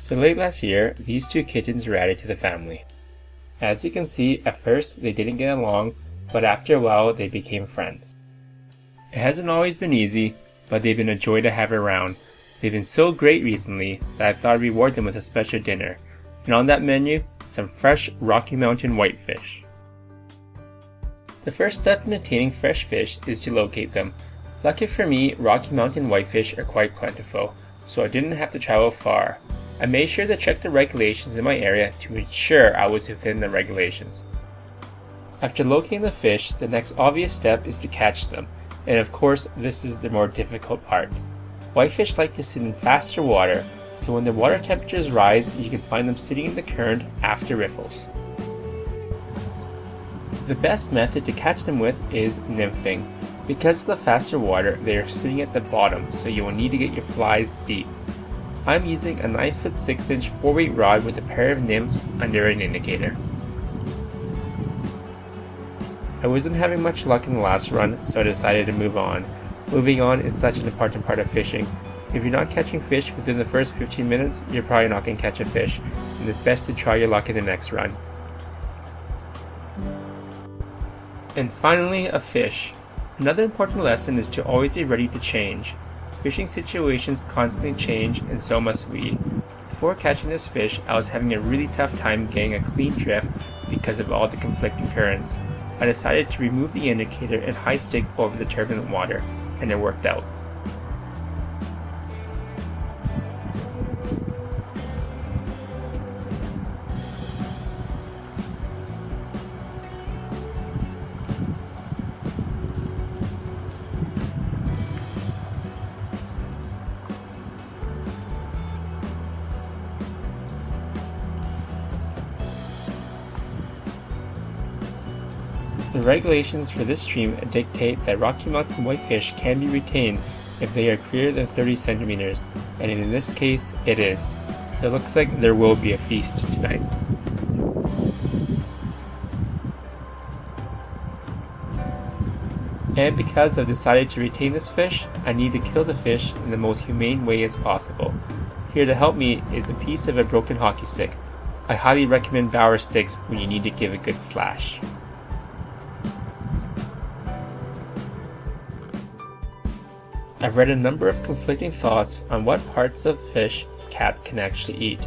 So late last year, these two kittens were added to the family. As you can see, at first they didn't get along, but after a while they became friends. It hasn't always been easy, but they've been a joy to have around. They've been so great recently that I thought I'd reward them with a special dinner. And on that menu, some fresh Rocky Mountain whitefish. The first step in obtaining fresh fish is to locate them. Lucky for me, Rocky Mountain whitefish are quite plentiful, so I didn't have to travel far. I made sure to check the regulations in my area to ensure I was within the regulations. After locating the fish, the next obvious step is to catch them, and of course this is the more difficult part. Whitefish like to sit in faster water, so when the water temperatures rise, you can find them sitting in the current after riffles. The best method to catch them with is nymphing. Because of the faster water, they are sitting at the bottom, so you will need to get your flies deep. I'm using a 9-foot 6-inch 4-weight rod with a pair of nymphs under an indicator. I wasn't having much luck in the last run, so I decided to move on. Moving on is such an important part of fishing. If you're not catching fish within the first 15 minutes, you're probably not going to catch a fish, and it's best to try your luck in the next run. And finally, a fish. Another important lesson is to always be ready to change. Fishing situations constantly change, and so must we. Before catching this fish, I was having a really tough time getting a clean drift because of all the conflicting currents. I decided to remove the indicator and high stick over the turbulent water, and it worked out. The regulations for this stream dictate that Rocky Mountain whitefish can be retained if they are greater than 30 centimeters, and in this case, it is. So it looks like there will be a feast tonight. And because I've decided to retain this fish, I need to kill the fish in the most humane way as possible. Here to help me is a piece of a broken hockey stick. I highly recommend Bauer sticks when you need to give a good slash. I've read a number of conflicting thoughts on what parts of fish cats can actually eat.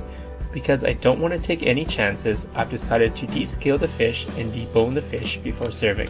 Because I don't want to take any chances, I've decided to descale the fish and debone the fish before serving.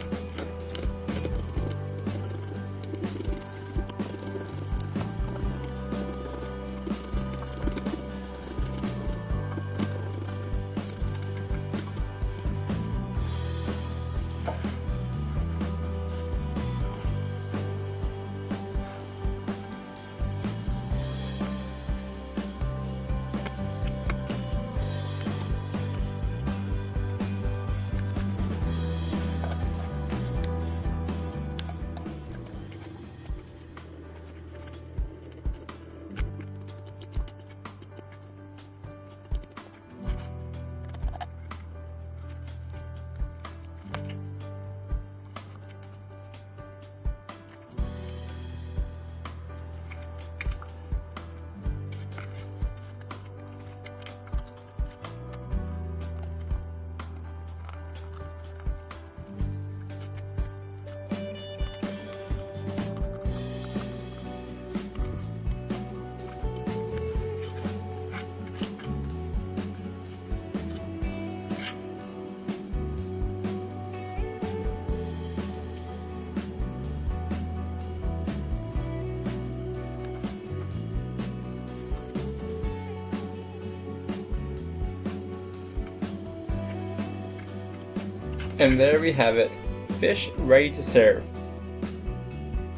And there we have it, fish ready to serve.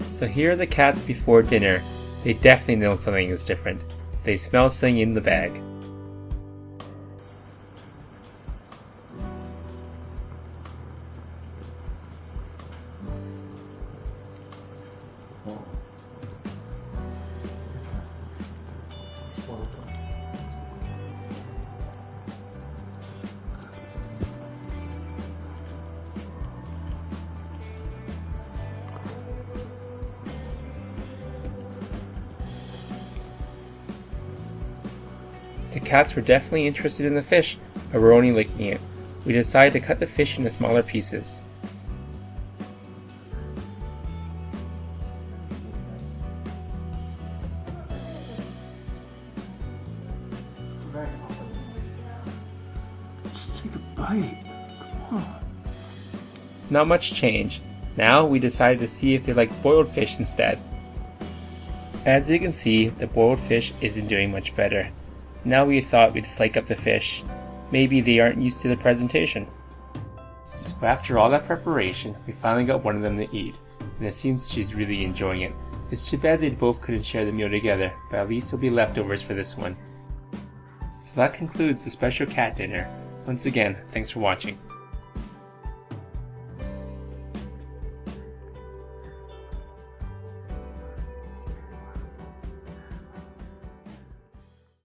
So here are the cats before dinner. They definitely know something is different. They smell something in the bag. The cats were definitely interested in the fish, but were only licking it. We decided to cut the fish into smaller pieces. Just take a bite. Come on. Not much change. Now we decided to see if they like boiled fish instead. As you can see, the boiled fish isn't doing much better. Now we thought we'd flake up the fish. Maybe they aren't used to the presentation. So after all that preparation, we finally got one of them to eat, and it seems she's really enjoying it. It's too bad they both couldn't share the meal together, but at least there'll be leftovers for this one. So that concludes the special cat dinner. Once again, thanks for watching.